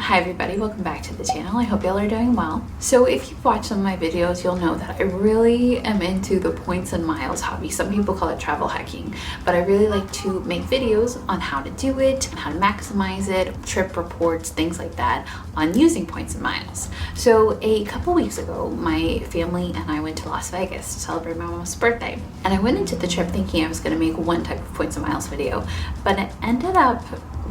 Hi everybody, welcome back to the channel. I hope y'all are doing well. So if you've watched some of my videos, you'll know that I really am into the points and miles hobby. Some people call it travel hacking, but I really like to make videos on how to do it, how to maximize it, trip reports, things like that on using points and miles. So a couple weeks ago, my family and I went to Las Vegas to celebrate my mom's birthday. And I went into the trip thinking I was gonna make one type of points and miles video, but it ended up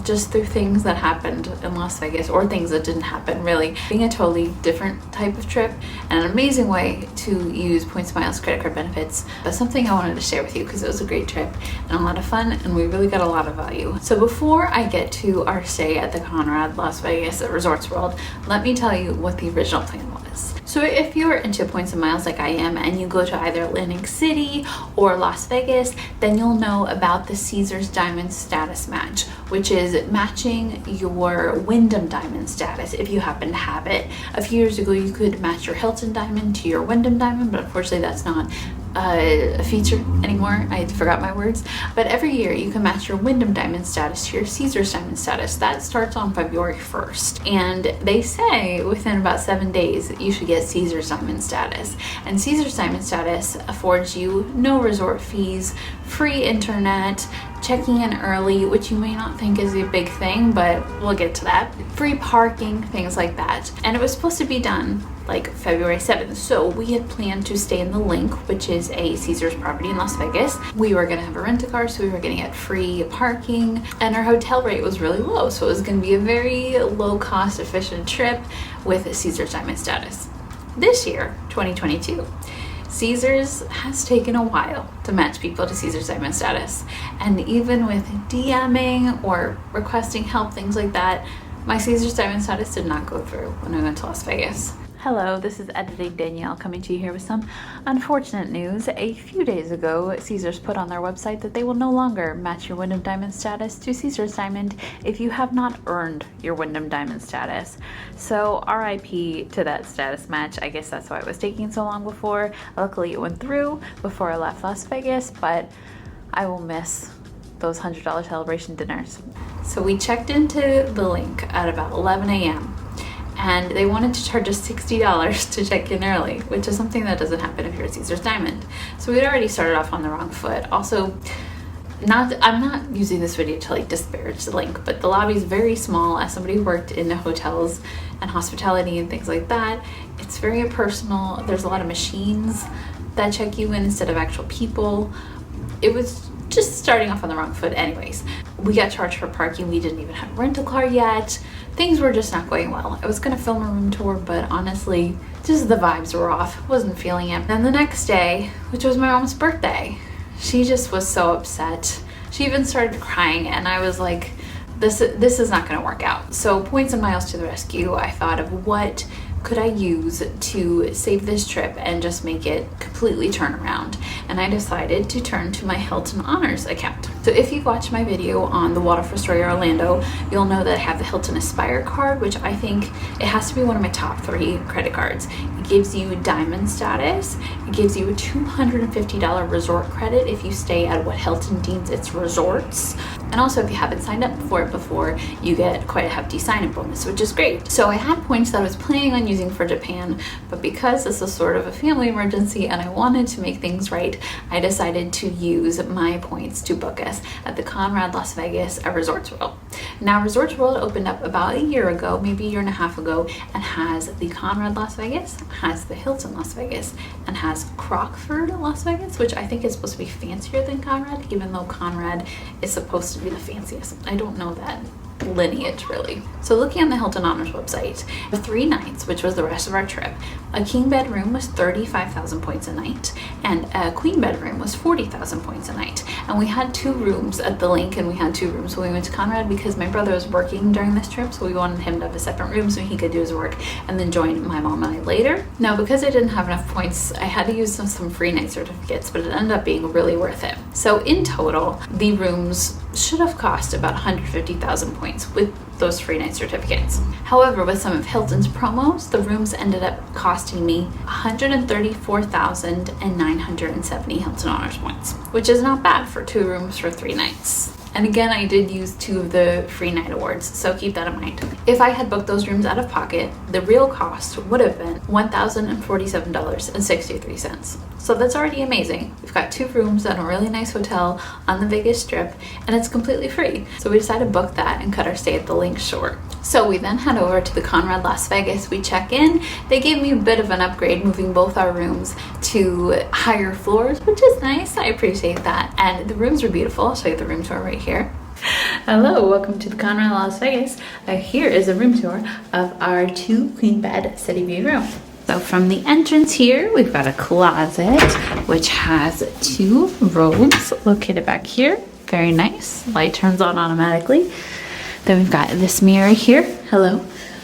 just through things that happened in Las Vegas, or things that didn't happen really, being a totally different type of trip and an amazing way to use points, miles, credit card benefits. But something I wanted to share with you because it was a great trip and a lot of fun, and we really got a lot of value. So before I get to our stay at the Conrad Las Vegas at Resorts World, let me tell you what the original plan was. So if you're into points and miles like I am, and you go to either Linq City or Las Vegas, then you'll know about the Caesars Diamond status match, which is matching your Wyndham Diamond status if you happen to have it. A few years ago, you could match your Hilton Diamond to your Wyndham Diamond, but unfortunately that's not a feature anymore. I forgot my words. But every year you can match your Wyndham Diamond status to your Caesars Diamond status. That starts on February 1st. And they say within about 7 days you should get Caesars Diamond status. And Caesars Diamond status affords you no resort fees, free internet, checking in early, which you may not think is a big thing, but we'll get to that. Free parking, things like that. And it was supposed to be done like February 7th. So we had planned to stay in the Linq, which is a Caesars property in Las Vegas. We were gonna have a rent-a-car, so we were gonna get free parking, and our hotel rate was really low. So it was gonna be a very low cost, efficient trip with a Caesars Diamond status. This year, 2022, Caesars has taken a while to match people to Caesars Diamond status. And even with DMing or requesting help, things like that, my Caesars Diamond status did not go through when I went to Las Vegas. Hello, this is Editing Danielle coming to you here with some unfortunate news. A few days ago, Caesars put on their website that they will no longer match your Wyndham Diamond status to Caesars Diamond if you have not earned your Wyndham Diamond status. So RIP to that status match. I guess that's why it was taking so long before. Luckily it went through before I left Las Vegas, but I will miss those $100 celebration dinners. So we checked into the Linq at about 11 a.m. and they wanted to charge us $60 to check in early, which is something that doesn't happen if you're a Caesars Diamond. So we'd already started off on the wrong foot. Also, I'm not using this video to like disparage the Linq, but the lobby is very small. As somebody who worked in the hotels and hospitality and things like that, it's very impersonal. There's a lot of machines that check you in instead of actual people. It was just starting off on the wrong foot anyways. We got charged for parking. We didn't even have a rental car yet. Things were just not going well. I was gonna film a room tour, but honestly, just the vibes were off. Wasn't feeling it. Then the next day, which was my mom's birthday, she just was so upset. She even started crying, and I was like, this is not gonna work out. So points and miles to the rescue. I thought of what could I use to save this trip and just make it completely turn around. And I decided to turn to my Hilton Honors account. So if you've watched my video on the Water for Story Orlando, you'll know that I have the Hilton Aspire card, which I think it has to be one of my top 3 credit cards. It gives you diamond status. It gives you a $250 resort credit if you stay at what Hilton deems its resorts. And also, if you haven't signed up for it before, you get quite a hefty sign-up bonus, which is great. So I had points that I was planning on using for Japan, but because this was sort of a family emergency and I wanted to make things right, I decided to use my points to book us at the Conrad Las Vegas at Resorts World. Now, Resorts World opened up about a year ago, maybe a year and a half ago, and has the Conrad Las Vegas, has the Hilton Las Vegas, and has Crockford Las Vegas, which I think is supposed to be fancier than Conrad, even though Conrad is supposed to be the fanciest. I don't know that lineage really. So looking on the Hilton Honors website, for 3 nights, which was the rest of our trip, a king bedroom was 35,000 points a night, and a queen bedroom was 40,000 points a night. And we had 2 rooms at the Linq, and we had 2 rooms when we went to Conrad because my brother was working during this trip, so we wanted him to have a separate room so he could do his work and then join my mom and I later. Now, because I didn't have enough points, I had to use some free night certificates, but it ended up being really worth it. So in total, the rooms should have cost about 150,000 points with those free night certificates. However, with some of Hilton's promos, the rooms ended up costing me 134,970 Hilton Honors points, which is not bad for 2 rooms for 3 nights. And again, I did use 2 of the free night awards, so keep that in mind. If I had booked those rooms out of pocket, the real cost would have been $1,047.63. So that's already amazing. We've got 2 rooms at a really nice hotel on the Vegas Strip, and it's completely free. So we decided to book that and cut our stay at the Linq short. So we then head over to the Conrad Las Vegas. We check in. They gave me a bit of an upgrade, moving both our rooms to higher floors, which is nice. I appreciate that. And the rooms are beautiful. I'll show you the room tour right here. Hello, welcome to the Conrad Las Vegas. Here is a room tour of our 2 queen bed city view room. So from the entrance here, we've got a closet, which has 2 robes located back here. Very nice. Light turns on automatically. Then we've got this mirror here. Hello.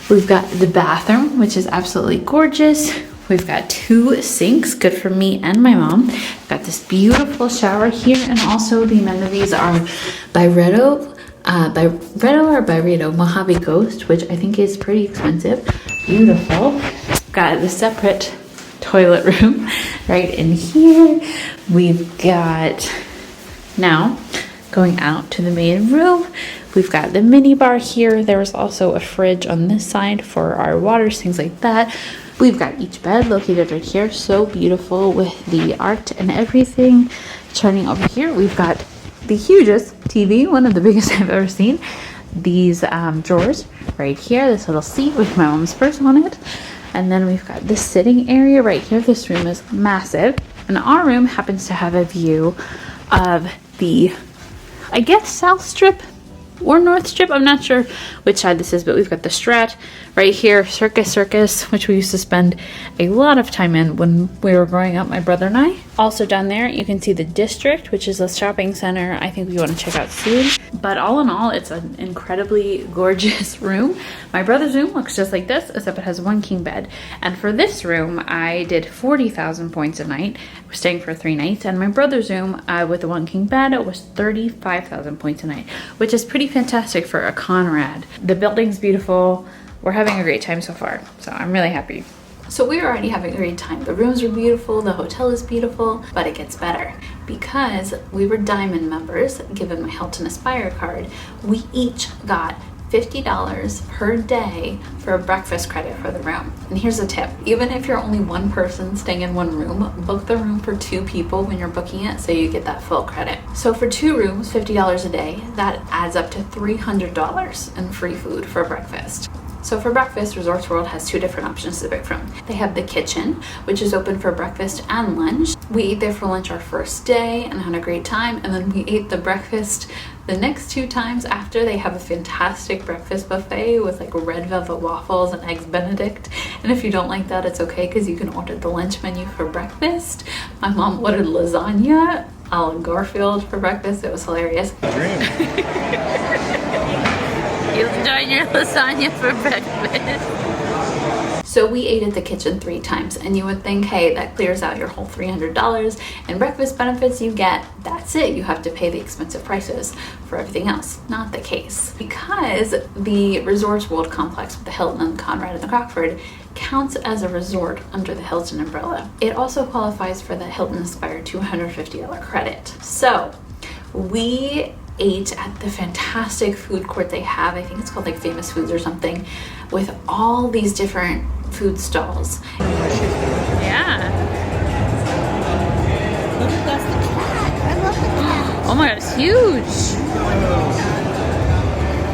We've got the bathroom, which is absolutely gorgeous. We've got 2 sinks, good for me and my mom. We've got this beautiful shower here, and also the amenities are Byredo Mojave Ghost, which I think is pretty expensive. Beautiful. Got the separate toilet room right in here. We've got, now going out to the main room, we've got the mini bar here. There's also a fridge on this side for our waters, things like that. We've got each bed located right here. So beautiful with the art and everything. Turning over here, we've got the hugest TV, one of the biggest I've ever seen. These drawers right here, this little seat with my mom's purse on it. And then we've got this sitting area right here. This room is massive. And our room happens to have a view of the, I guess, South Strip or North Strip. I'm not sure which side this is, but we've got the Strat right here, Circus, which we used to spend a lot of time in when we were growing up, my brother and I. Also down there, you can see the District, which is a shopping center I think we want to check out soon. But all in all, it's an incredibly gorgeous room. My brother's room looks just like this, except it has 1 king bed. And for this room, I did 40,000 points a night. We're staying for 3 nights. And my brother's room with the 1 king bed, it was 35,000 points a night, which is pretty fantastic for a Conrad. The building's beautiful. We're having a great time so far, so I'm really happy. So we're already having a great time. The rooms are beautiful, the hotel is beautiful, but it gets better. Because we were Diamond members, given my Hilton Aspire card, we each got $50 per day for a breakfast credit for the room. And here's a tip. Even if you're only 1 person staying in 1 room, book the room for 2 people when you're booking it so you get that full credit. So for 2 rooms, $50 a day, that adds up to $300 in free food for breakfast. So for breakfast, Resorts World has 2 different options to pick from. They have the kitchen, which is open for breakfast and lunch. We ate there for lunch our first day and had a great time, and then we ate the breakfast the next 2 times after. They have a fantastic breakfast buffet with like red velvet waffles and eggs Benedict. And if you don't like that, it's okay because you can order the lunch menu for breakfast. My mom ordered lasagna a la Garfield for breakfast. It was hilarious. You're enjoying your lasagna for breakfast. So we ate at the kitchen 3 times, and you would think, hey, that clears out your whole $300 and breakfast benefits you get. That's it. You have to pay the expensive prices for everything else. Not the case. Because the Resorts World complex with the Hilton and the Conrad and the Crockford counts as a resort under the Hilton umbrella. It also qualifies for the Hilton Aspire $250 credit. So we ate at the fantastic food court they have. I think it's called like Famous Foods or something, with all these different food stalls. Yeah. Look at the cat. I love the cat. Oh my god, it's huge.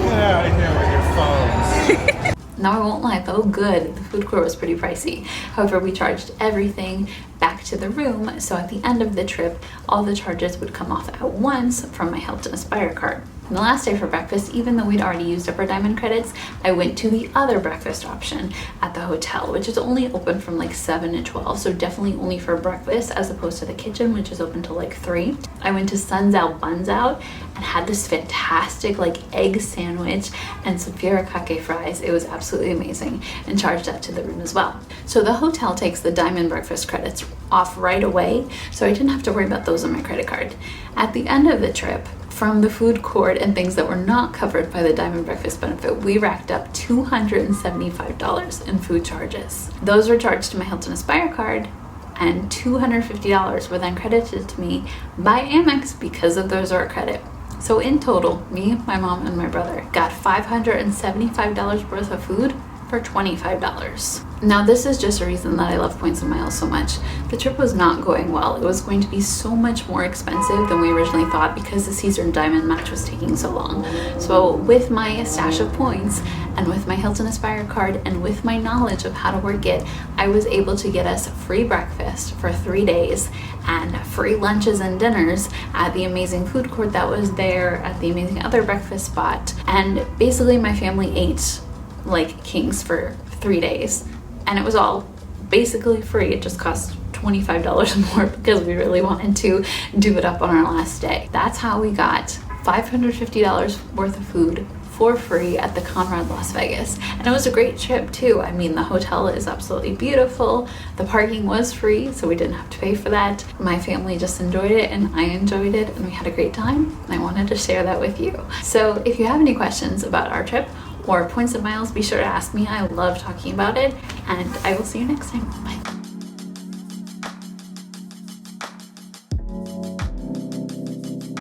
Get out of here with your phones. Now I won't lie, though good, the food court was pretty pricey. However, we charged everything back to the room, so at the end of the trip, all the charges would come off at once from my Hilton Aspire card. And the last day for breakfast, even though we'd already used up our diamond credits, I went to the other breakfast option at the hotel, which is only open from like 7 to 12, so definitely only for breakfast as opposed to the kitchen, which is open till like 3. I went to Suns Out Buns Out and had this fantastic like egg sandwich and some furikake fries. It was absolutely amazing, and charged that to the room as well. So the hotel takes the diamond breakfast credits off right away, so I didn't have to worry about those on my credit card. At the end of the trip, from the food court and things that were not covered by the diamond breakfast benefit, we racked up $275 in food charges. Those were charged to my Hilton Aspire card, and $250 were then credited to me by Amex because of the resort credit. So in total, me, my mom, and my brother got $575 worth of food for $25. Now this is just a reason that I love points and miles so much. The trip was not going well. It was going to be so much more expensive than we originally thought because the Caesar Diamond match was taking so long. So with my stash of points and with my Hilton Aspire card and with my knowledge of how to work it, I was able to get us free breakfast for 3 days and free lunches and dinners at the amazing food court that was there, at the amazing other breakfast spot. And basically my family ate like kings for 3 days, and it was all basically free. It just cost $25 more because we really wanted to do it up on our last day. That's how we got $550 worth of food for free at the Conrad Las Vegas. And it was a great trip too. I mean, the hotel is absolutely beautiful. The parking was free, so we didn't have to pay for that. My family just enjoyed it and I enjoyed it and we had a great time. And I wanted to share that with you. So if you have any questions about our trip or points and miles, be sure to ask me. I love talking about it, and I will see you next time. Bye.